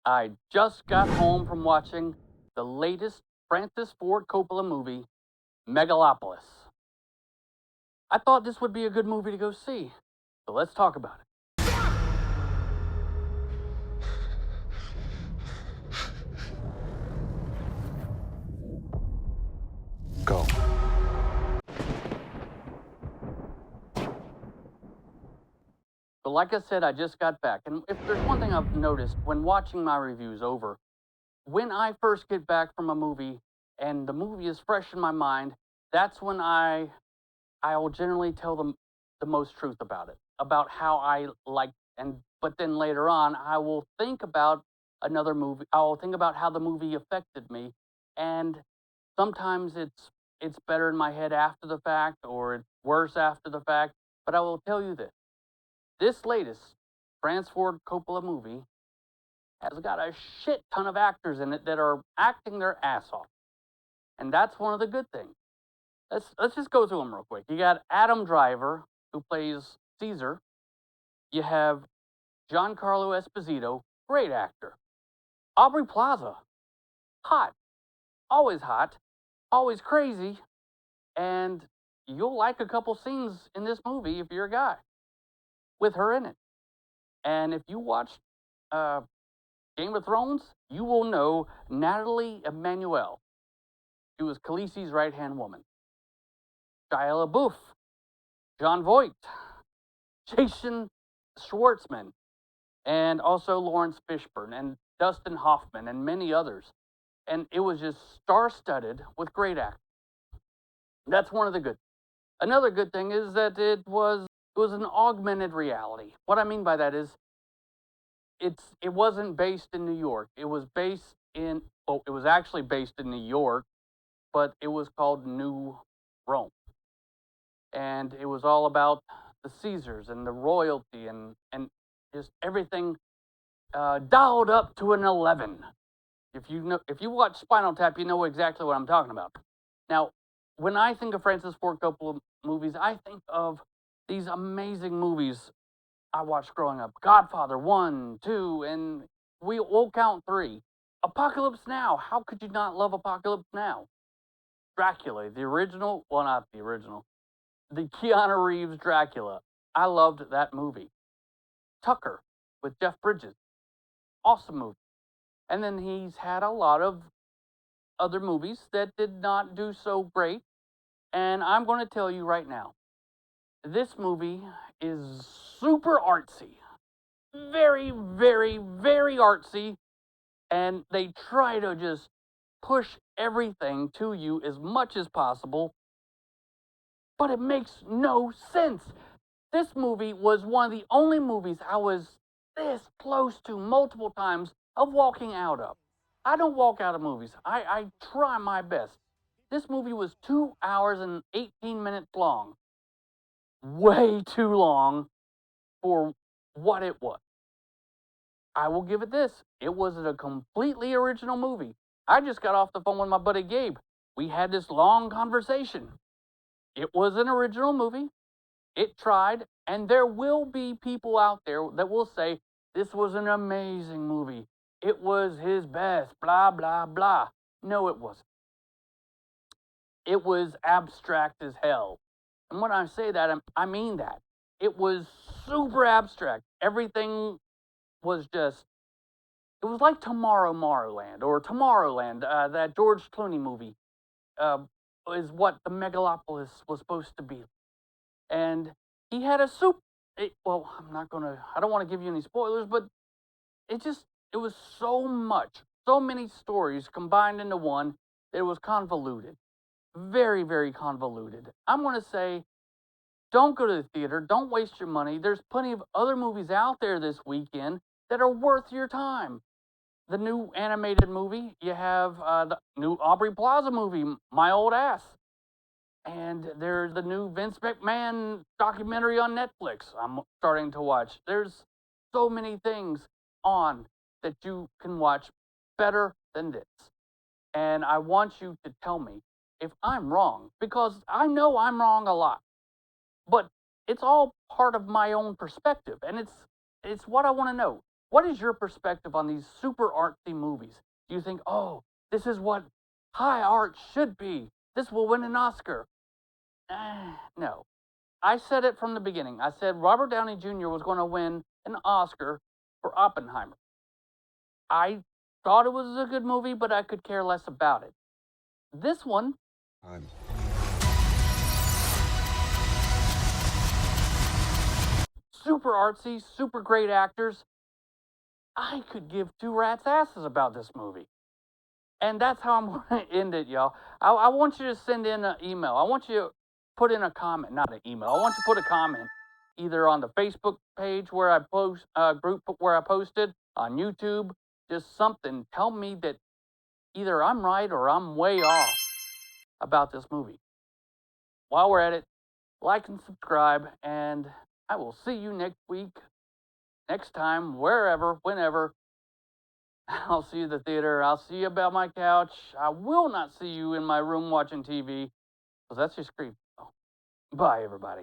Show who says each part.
Speaker 1: I just got home from watching the latest Francis Ford Coppola movie, Megalopolis. I thought this would be a good movie to go see, so let's talk about it.
Speaker 2: Go.
Speaker 1: But like I said, I just got back, and if there's one thing I've noticed when watching my reviews over, when I first get back from a movie and the movie is fresh in my mind, that's when I will generally tell them the most truth about it, about how I like, and but then later on I will think about another movie. I will think about how the movie affected me, and sometimes it's better in my head after the fact, or it's worse after the fact. But I will tell you this: this latest Francis Ford Coppola movie has got a shit ton of actors in it that are acting their ass off, and that's one of the good things. Let's just go through them real quick. You got Adam Driver, who plays Caesar. You have Giancarlo Esposito, great actor. Aubrey Plaza, hot, always crazy, and you'll like a couple scenes in this movie if you're a guy with her in it. And if you watch uh, Game of Thrones, you will know Natalie Emmanuel. She was Khaleesi's right hand woman. Shia LaBeouf, John Voight, Jason Schwartzman, and also Lawrence Fishburne and Dustin Hoffman and many others. And it was just star-studded with great actors. That's one of the good. Another good thing is that it was an augmented reality. What I mean by that is it wasn't based in New York. It was based in it was actually based in New York, but it was called New Rome. And it was all about the Caesars and the royalty and just everything dialed up to an 11. If you watch Spinal Tap, you know exactly what I'm talking about. Now, when I think of Francis Ford Coppola movies, I think of these amazing movies I watched growing up: Godfather 1, 2, and we'll count 3. Apocalypse Now. How could you not love Apocalypse Now? Dracula, the original. Well, not the original. The Keanu Reeves Dracula. I loved that movie. Tucker with Jeff Bridges. Awesome movie. And then he's had a lot of other movies that did not do so great. And I'm going to tell you right now, this movie is super artsy. Very, very, very artsy. And they try to just push everything to you as much as possible. But it makes no sense. This movie was one of the only movies I was this close to multiple times of walking out of. I don't walk out of movies. I try my best. This movie was 2 hours and 18 minutes long. Way too long for what it was. I will give it this: it was a completely original movie. I just got off the phone with my buddy Gabe. We had this long conversation. It was an original movie. It tried, and there will be people out there that will say this was an amazing movie. It was his best, blah, blah, blah. No, it wasn't. It was abstract as hell. And when I say that, I mean that. It was super abstract. Everything was just, it was like Tomorrowland or Tomorrowland, that George Clooney movie, uh, is what the Megalopolis was supposed to be. And he had a well, I don't want to give you any spoilers, but it was so much, so many stories combined into one that it was convoluted. Very, very convoluted. I'm going to say, don't go to the theater. Don't waste your money. There's plenty of other movies out there this weekend that are worth your time. The new animated movie, you have the new Aubrey Plaza movie, My Old Ass. And there's the new Vince McMahon documentary on Netflix I'm starting to watch. There's so many things on that you can watch better than this. And I want you to tell me if I'm wrong, because I know I'm wrong a lot. But it's all part of my own perspective, and it's what I want to know. What is your perspective on these super artsy movies? Do you think, oh, this is what high art should be? This will win an Oscar? No. I said it from the beginning. I said Robert Downey Jr. was going to win an Oscar for Oppenheimer. I thought it was a good movie, but I could care less about it. This one,
Speaker 2: I'm
Speaker 1: super artsy, super great actors. I could give two rats' asses about this movie. And that's how I'm going to end it, y'all. I want you to send in an email. I want you to put in a comment, not an email. I want you to put a comment either on the Facebook page where I post, group where I posted, on YouTube, just something. Tell me that either I'm right or I'm way off about this movie. While we're at it, like and subscribe, and I will see you next week, next time, wherever, whenever. I'll see you at the theater. I'll see you about my couch. I will not see you in my room watching TV, because that's just creepy. Bye, everybody.